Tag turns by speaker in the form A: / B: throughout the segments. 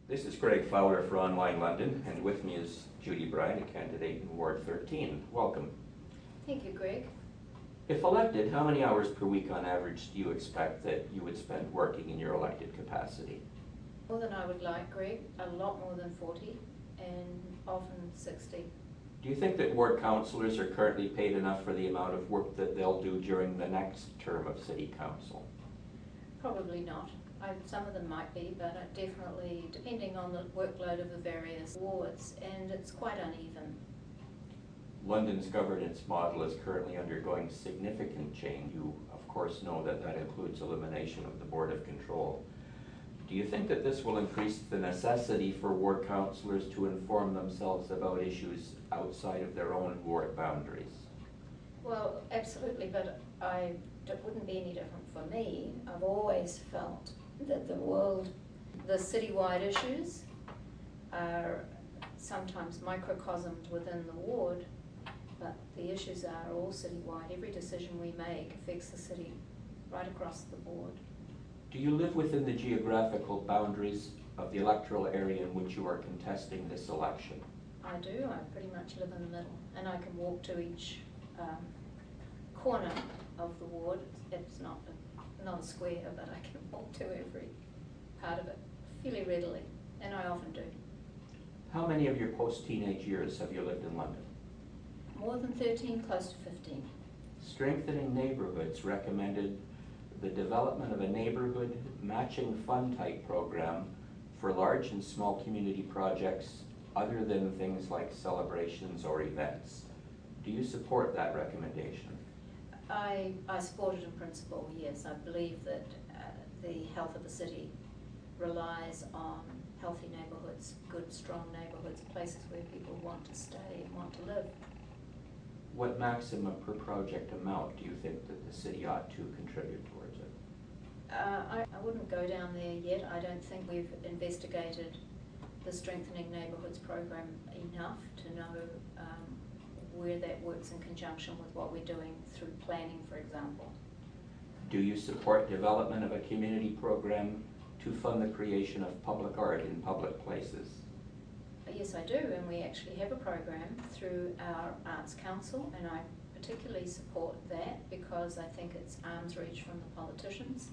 A: This is Greg Fowler for Online London, and with me is Judy Bryant, a candidate in Ward 13. Welcome.
B: Thank you, Greg.
A: If elected, how many hours per week on average do you expect that you would spend working in your elected capacity?
B: More than I would like, Greg. A lot more than 40, and often 60.
A: Do you think that ward councillors are currently paid enough for the amount of work that they'll do during the next term of City Council?
B: Probably not. Some of them might be, but definitely depending on the workload of the various wards, and it's quite uneven.
A: London's governance model is currently undergoing significant change. You, of course, know that that includes elimination of the Board of Control. Do you think that this will increase the necessity for ward councillors to inform themselves about issues outside of their own ward boundaries?
B: Well, absolutely, but it wouldn't be any different for me. I've always felt that the citywide issues are sometimes microcosmed within the ward, but the issues are all citywide. Every decision we make affects the city right across the board.
A: Do you live within the geographical boundaries of the electoral area in which you are contesting this election?
B: I do. I pretty much live in the middle, and I can walk to each corner of the ward. It's not a square, but I can walk to every part of it fairly readily, and I often do.
A: How many of your post-teenage years have you lived in London?
B: More than 13, close to 15.
A: Strengthening Neighbourhoods recommended the development of a neighbourhood matching fund type program for large and small community projects other than things like celebrations or events. Do you support that recommendation?
B: I support it in principle, yes. I believe that the health of the city relies on healthy neighbourhoods, good, strong neighbourhoods, places where people want to stay and want to live.
A: What maximum per project amount do you think that the city ought to contribute towards it?
B: I wouldn't go down there yet. I don't think we've investigated the Strengthening Neighbourhoods program enough to know where that works in conjunction with what we're doing through planning, for example.
A: Do you support development of a community program to fund the creation of public art in public places?
B: Yes, I do, and we actually have a program through our Arts Council, and I particularly support that because I think it's arm's reach from the politicians.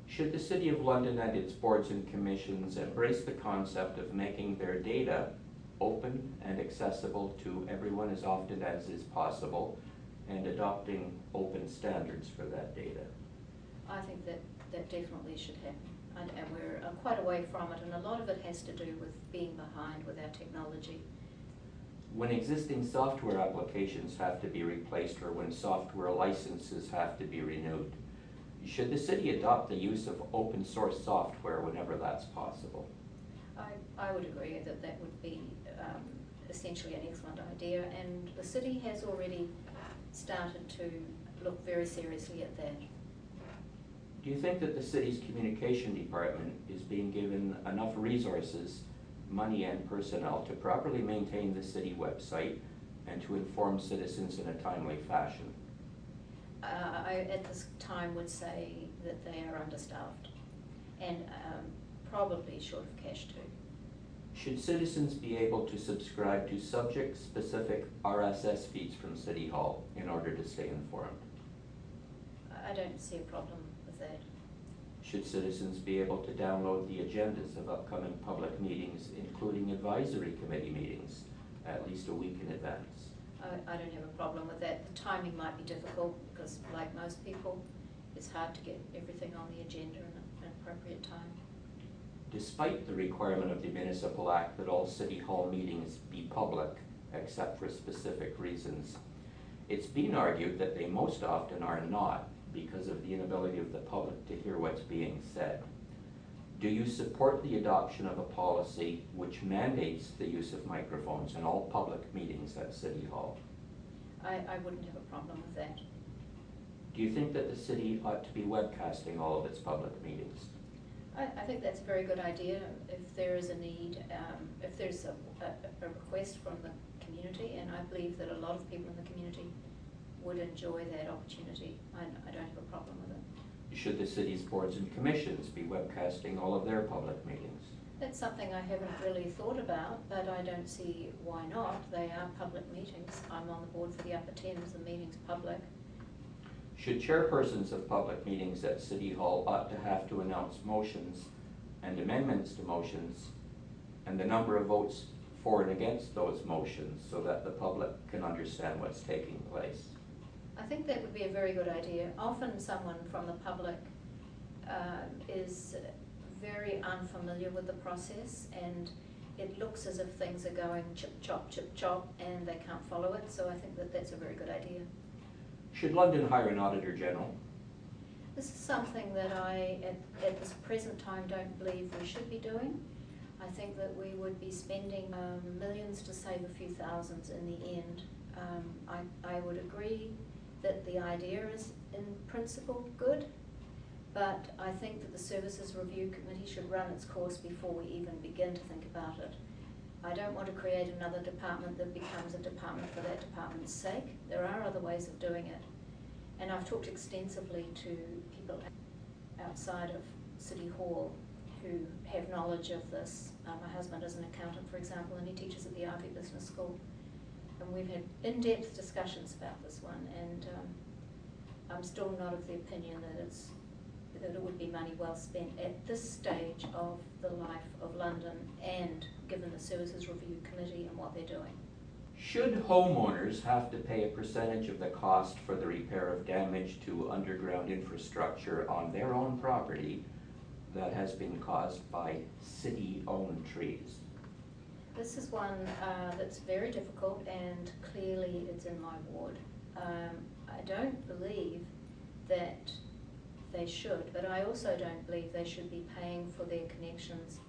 A: Should the City of London and its boards and commissions embrace the concept of making their data open and accessible to everyone as often as is possible, and adopting open standards for that data?
B: I think that definitely should happen, and we're quite away from it, and a lot of it has to do with being behind with our technology.
A: When existing software applications have to be replaced or when software licenses have to be renewed, should the city adopt the use of open source software whenever that's possible?
B: I would agree that that would be essentially an excellent idea, and the city has already started to look very seriously at that.
A: Do you think that the city's communication department is being given enough resources, money and personnel to properly maintain the city website and to inform citizens in a timely fashion?
B: I at this time would say that they are understaffed and probably short of cash too.
A: Should citizens be able to subscribe to subject-specific RSS feeds from City Hall in order to stay informed?
B: I don't see a problem with that.
A: Should citizens be able to download the agendas of upcoming public meetings, including advisory committee meetings, at least a week in advance?
B: I don't have a problem with that. The timing might be difficult because, like most people, it's hard to get everything on the agenda in an appropriate time.
A: Despite the requirement of the Municipal Act that all City Hall meetings be public, except for specific reasons, it's been argued that they most often are not because of the inability of the public to hear what's being said. Do you support the adoption of a policy which mandates the use of microphones in all public meetings at City Hall?
B: I wouldn't have a problem with that.
A: Do you think that the city ought to be webcasting all of its public meetings?
B: I think that's a very good idea. If there is a need, if there's a request from the community, and I believe that a lot of people in the community would enjoy that opportunity, I don't have a problem with it.
A: Should the city's boards and commissions be webcasting all of their public meetings?
B: That's something I haven't really thought about, but I don't see why not. They are public meetings. I'm on the board for the Upper Thames, the meeting's public.
A: Should chairpersons of public meetings at City Hall ought to have to announce motions and amendments to motions and the number of votes for and against those motions so that the public can understand what's taking place?
B: I think that would be a very good idea. Often someone from the public is very unfamiliar with the process, and it looks as if things are going chip chop, and they can't follow it, so I think that that's a very good idea.
A: Should London hire an Auditor General?
B: This is something that I, at this present time, don't believe we should be doing. I think that we would be spending millions to save a few thousands in the end. I would agree that the idea is in principle good, but I think that the Services Review Committee should run its course before we even begin to think about it. I don't want to create another department that becomes a department for that department's sake. There are other ways of doing it. And I've talked extensively to people outside of City Hall who have knowledge of this. My husband is an accountant, for example, and he teaches at the Ivy Business School. And we've had in-depth discussions about this one, and I'm still not of the opinion that it would be money well spent at this stage of the life of London, and given the Services Review Committee and what they're doing.
A: Should homeowners have to pay a percentage of the cost for the repair of damage to underground infrastructure on their own property that has been caused by city-owned trees?
B: This is one that's very difficult, and clearly it's in my ward. I don't believe that they should, but I also don't believe they should be paying for their connections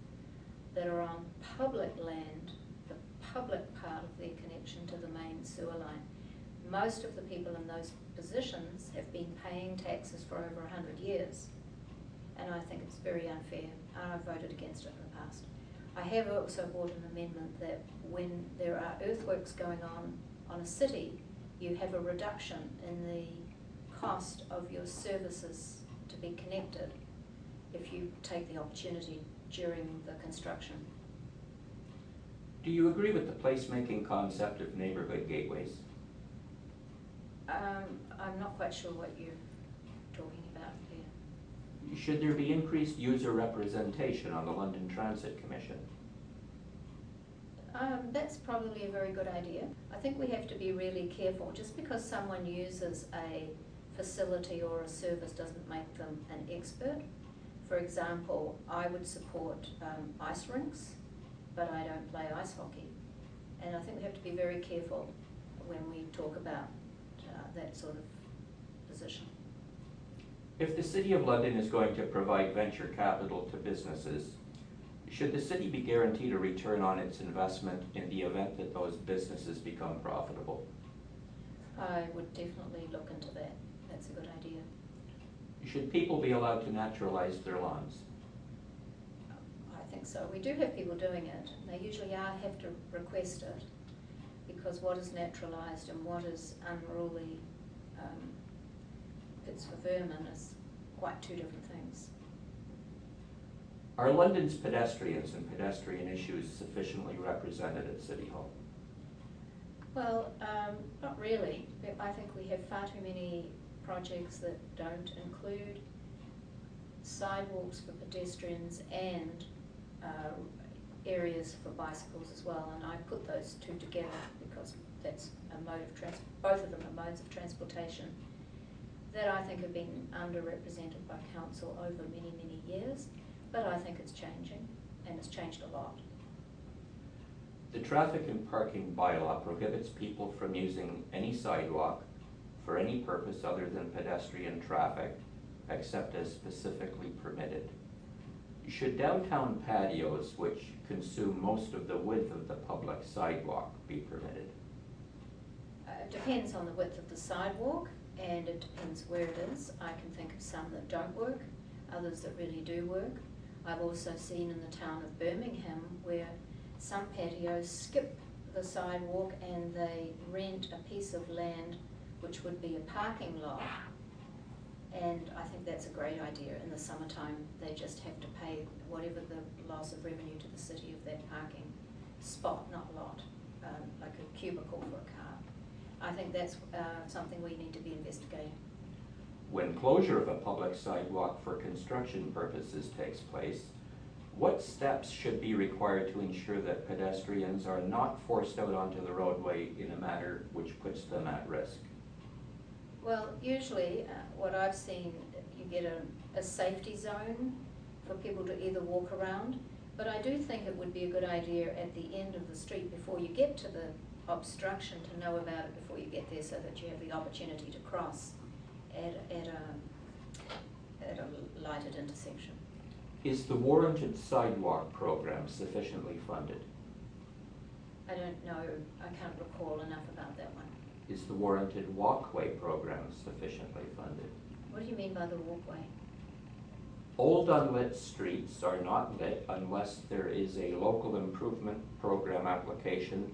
B: that are on public land, the public part of their connection to the main sewer line. Most of the people in those positions have been paying taxes for over 100 years, and I think it's very unfair, and I've voted against it in the past. I have also brought an amendment that when there are earthworks going on a city, you have a reduction in the cost of your services to be connected if you take the opportunity during the construction.
A: Do you agree with the placemaking concept of neighborhood gateways?
B: I'm not quite sure what you're talking about here.
A: Should there be increased user representation on the London Transit Commission?
B: That's probably a very good idea. I think we have to be really careful. Just because someone uses a facility or a service doesn't make them an expert. For example, I would support ice rinks, but I don't play ice hockey. And I think we have to be very careful when we talk about that sort of position.
A: If the City of London is going to provide venture capital to businesses, should the city be guaranteed a return on its investment in the event that those businesses become profitable?
B: I would definitely look into that. That's a good idea.
A: Should people be allowed to naturalize their lawns?
B: I think so. We do have people doing it. They usually have to request it, because what is naturalised and what is unruly pits for vermin is quite two different things.
A: Are London's pedestrians and pedestrian issues sufficiently represented at City Hall?
B: Well, not really. I think we have far too many projects that don't include sidewalks for pedestrians and areas for bicycles as well, and I put those two together because that's a mode of both of them are modes of transportation that I think have been underrepresented by council over many, many years, but I think it's changing, and it's changed a lot.
A: The traffic and parking bylaw prohibits people from using any sidewalk for any purpose other than pedestrian traffic, except as specifically permitted. Should downtown patios, which consume most of the width of the public sidewalk, be permitted?
B: It depends on the width of the sidewalk, and it depends where it is. I can think of some that don't work, others that really do work. I've also seen in the town of Birmingham where some patios skip the sidewalk and they rent a piece of land which would be a parking lot, and I think that's that's a great idea. In the summertime, they just have to pay whatever the loss of revenue to the city of that parking spot, not a lot, like a cubicle for a car. I think that's something we need to be investigating.
A: When closure of a public sidewalk for construction purposes takes place, what steps should be required to ensure that pedestrians are not forced out onto the roadway in a manner which puts them at risk?
B: Well, usually what I've seen, you get a safety zone for people to either walk around, but I do think it would be a good idea at the end of the street before you get to the obstruction to know about it before you get there, so that you have the opportunity to cross at a lighted intersection.
A: Is the warranted sidewalk program sufficiently funded?
B: I don't know, I can't recall enough about that one.
A: Is the warranted walkway program sufficiently funded?
B: What do you mean by the walkway?
A: Old unlit streets are not lit unless there is a local improvement program application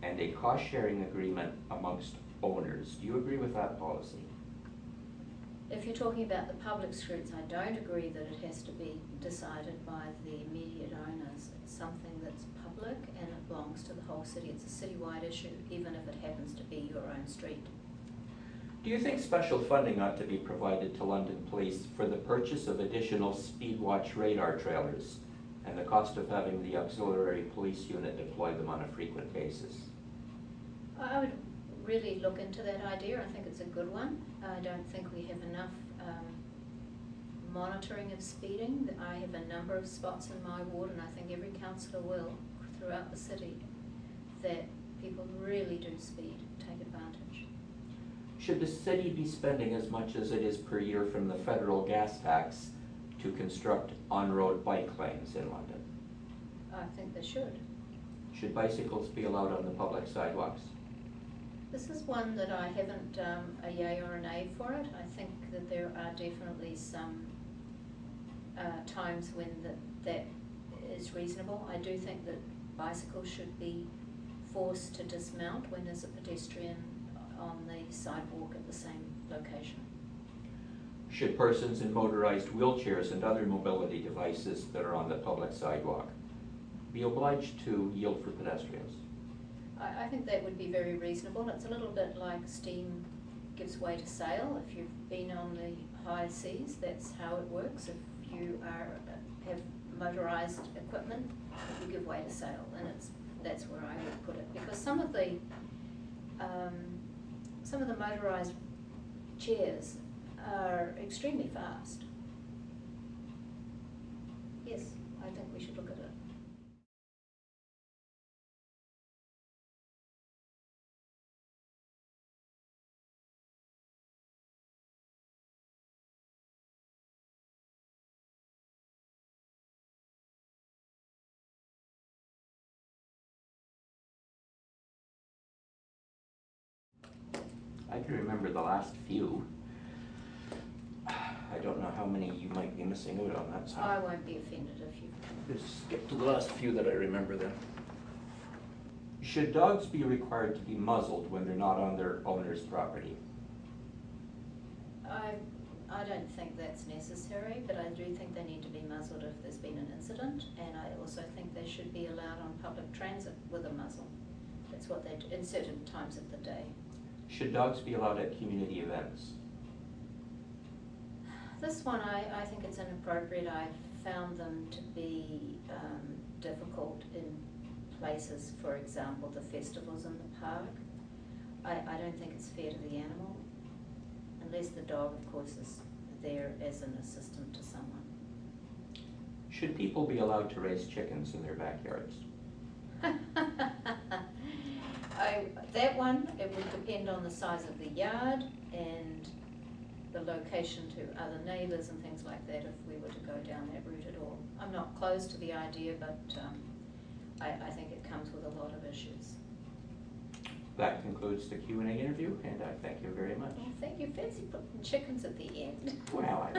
A: and a cost-sharing agreement amongst owners. Do you agree with that policy?
B: If you're talking about the public streets, I don't agree that it has to be decided by the immediate owners. It's something that's public and it belongs to the whole city. It's a citywide issue, even if it happens to be your own street.
A: Do you think special funding ought to be provided to London Police for the purchase of additional speed watch radar trailers and the cost of having the auxiliary police unit deploy them on a frequent basis?
B: I would really look into that idea. I think it's a good one. I don't think we have enough monitoring of speeding. I have a number of spots in my ward, and I think every councillor will, throughout the city, that people really do speed, take advantage.
A: Should the city be spending as much as it is per year from the federal gas tax to construct on-road bike lanes in London?
B: I think they should.
A: Should bicycles be allowed on the public sidewalks?
B: This is one that I haven't a yay or a nay for it. I think that there are definitely some times when that is reasonable. I do think that bicycles should be forced to dismount when there's a pedestrian on the sidewalk at the same location.
A: Should persons in motorized wheelchairs and other mobility devices that are on the public sidewalk be obliged to yield for pedestrians?
B: I think that would be very reasonable. It's a little bit like steam gives way to sail. If you've been on the high seas, that's how it works. If you have motorized equipment, you give way to sail, and that's where I would put it. Because some of the motorized chairs are extremely fast. Yes, I think we should look at it.
A: I can remember the last few. I don't know how many you might be missing out on that side.
B: I won't be offended if you...
A: Just skip to the last few that I remember then. Should dogs be required to be muzzled when they're not on their owner's property?
B: I don't think that's necessary, but I do think they need to be muzzled if there's been an incident, and I also think they should be allowed on public transit with a muzzle. That's what they do in certain times of the day.
A: Should dogs be allowed at community events?
B: This one, I think it's inappropriate. I've found them to be difficult in places, for example, the festivals in the park. I don't think it's fair to the animal, unless the dog, of course, is there as an assistant to someone.
A: Should people be allowed to raise chickens in their backyards?
B: That one, it would depend on the size of the yard and the location to other neighbours and things like that if we were to go down that route at all. I'm not close to the idea, but I think it comes with a lot of issues.
A: That concludes the Q&A interview, and I thank you very much.
B: Well, thank you. Fancy putting chickens at the end.
A: Well,